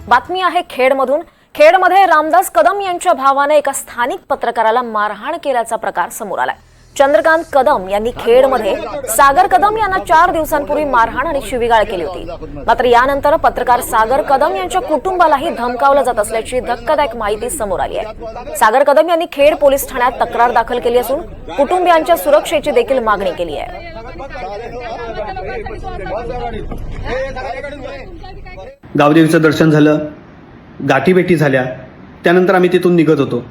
बातमी आहे खेडमधून। खेडमध्ये रामदास कदम यांच्या भावाने एका स्थानिक पत्रकाराला मारहाण केल्याचा प्रकार समोर आलाय। चंद्रकांत कदम यांनी खेडमध्ये सागर कदम यांना 4 दिवसांपूर्वी मारहाण आणि शिवीगाळ केली होती। मात्र यानंतर पत्रकार सागर कदम यांच्या कुटुंबालाही धमकावलं जात असल्याची धक्कादायक माहिती समोर आली आहे। सागर कदम यांनी खेड पोलीस ठाण्यात तक्रार दाखल केली असून कुटुंबियांच्या सुरक्षेची देखील मागणी केली आहे। गावदेवीचं दर्शन झालं, गाठीभेटी झाल्या, त्यानंतर आम्ही तिथून निघत होतो।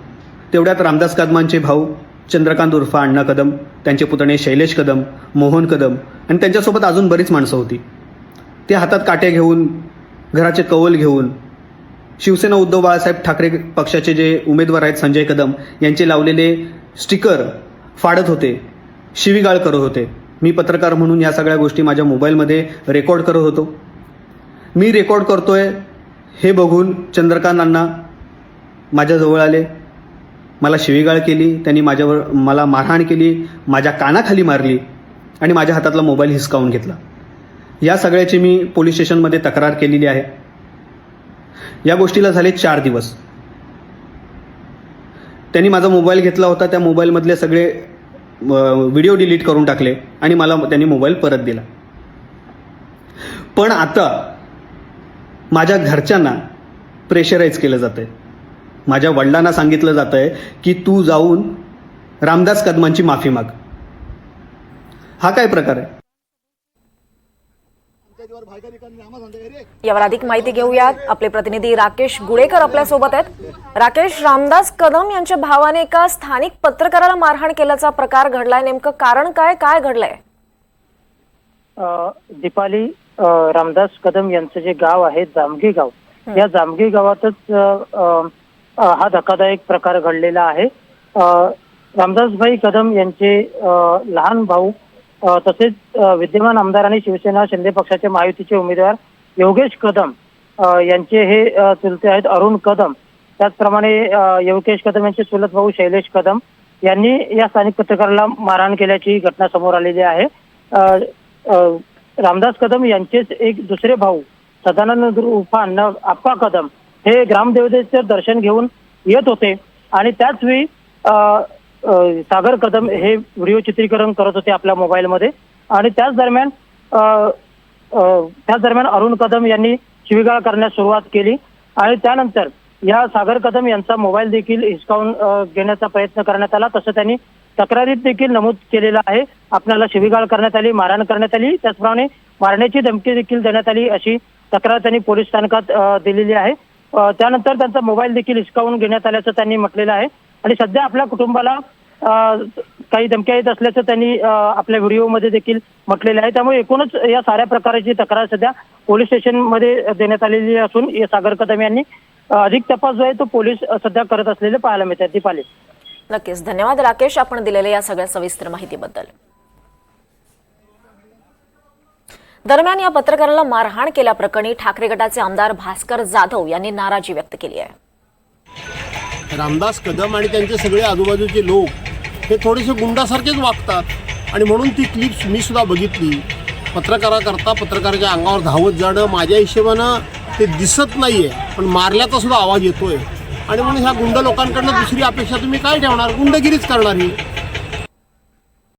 तेवढ्यात रामदास कदमांचे भाऊ चंद्रकांत उर्फ अण्णा कदम, त्यांचे पुतणे शैलेश कदम, मोहन कदम आणि त्यांच्यासोबत अजून बरीच माणसं होती। ते हातात काटे घेऊन, घराचे कौल घेऊन शिवसेना उद्धव बाळासाहेब ठाकरे पक्षाचे जे उमेदवार आहेत संजय कदम यांचे लावलेले स्टिकर फाडत होते, शिवीगाळ करत होते। मी पत्रकार म्हणून या सगळ्या गोष्टी माझ्या मोबाईलमध्ये रेकॉर्ड करत होतो। मी रेकॉर्ड करतोय हे बघून चंद्रकांत अण्णा माझ्याजवळ आले, मला शिवीगाळ केली, त्यांनी मला मारहाण केली, माझ्या कानाखाली मारली आणि माझ्या हातातला मोबाईल हिसकावून घेतला। या सगळ्याची मी पोलीस स्टेशनमध्ये तक्रार केलेली आहे। या गोष्टीला झाले 4 दिवस। त्यांनी माझा मोबाईल घेतला होता, त्या मोबाईलमधले सगळे व्हिडिओ डिलीट करून टाकले आणि मला त्यांनी मोबाईल परत दिला। पण आता माझ्या घरच्यांना प्रेशराईज केलं जातंय। माझ्या वडिलांना सांगितलं जातंय की तू जाऊन रामदास कदमांची माफी माग। हा काय प्रकार आहे? यावर अधिक माहिती घेऊयात। आपले प्रतिनिधी राकेश गुडेकर आपल्या सोबत आहेत। राकेश, रामदास कदम यांच्या भावाने एका स्थानिक पत्रकाराला मारहाण केल्याचा प्रकार घडलाय, नेमकं कारण काय घडलंय? दीपाली, रामदास कदम यांचं जे गाव आहे जामगी गाव, या जामगी गावातच हा धक्कादायक प्रकार घडलेला आहे। रामदासभाई कदम यांचे लहान भाऊ तसेच विद्यमान आमदार आणि शिवसेना शिंदे पक्षाचे महायुतीचे उमेदवार योगेश कदम यांचे हे चुलते आहेत अरुण कदम। त्याचप्रमाणे योगेश कदम यांचे चुलत भाऊ शैलेश कदम यांनी या स्थानिक पत्रकाराला मारहाण केल्याची घटना समोर आलेली आहे। रामदास कदम यांचेच एक दुसरे भाऊ सदानंद उर्फ अण्णा आप्पा कदम हे ग्रामदेवतेचे दर्शन घेऊन येत होते आणि त्याच वेळी सागर कदम हे व्हिडिओ चित्रीकरण करत होते आपल्या मोबाईलमध्ये आणि त्याच दरम्यान अरुण कदम यांनी शिवीगाळ करण्यास सुरुवात केली आणि त्यानंतर या सागर कदम यांचा मोबाईल देखील हिसकावून घेण्याचा प्रयत्न करण्यात आला। तसं त्यांनी तक्रारीत देखील नमूद केलेलं आहे। आपल्याला शिवीगाळ करण्यात आली, मारहाण करण्यात आली, त्याचप्रमाणे मारण्याची धमकी देखील देण्यात आली अशी तक्रार त्यांनी पोलीस स्थानकात दिलेली आहे। त्यानंतर त्यांचा मोबाईल देखील हिसकावून घेण्यात आल्याचं त्यांनी म्हटलेलं आहे आणि सध्या आपल्या कुटुंबाला काही धमक्या येत असल्याचं त्यांनी आपल्या व्हिडिओमध्ये देखील म्हटलेलं आहे। त्यामुळे एकूणच या साऱ्या प्रकारची तक्रार सध्या पोलीस स्टेशनमध्ये देण्यात आलेली असून सागर कदम यांनी अधिक तपास जो आहे तो पोलीस सध्या करत असलेले पाहायला मिळतात। दीपाली, नक्कीच धन्यवाद राकेश, आपण दिलेल्या या सगळ्या सविस्तर माहितीबद्दल। दरम्यान या पत्रकाराला मारहाण केल्याप्रकरणी ठाकरे गटाचे आमदार भास्कर जाधव यांनी नाराजी व्यक्त केली आहे। रामदास कदम आणि त्यांचे सगळे आजूबाजूचे लोक हे थोडेसे गुंडासारखेच वागतात आणि म्हणून ती क्लिप्स मी सुद्धा बघितली। पत्रकाराकरता पत्रकाराच्या अंगावर धावत जाणं माझ्या हिशोबानं ते दिसत नाहीये, पण मारल्याचा सुद्धा आवाज येतोय आणि म्हणून ह्या गुंड लोकांकडनं दुसरी अपेक्षा तुम्ही काय ठेवणार? गुंडगिरीच करणार ही।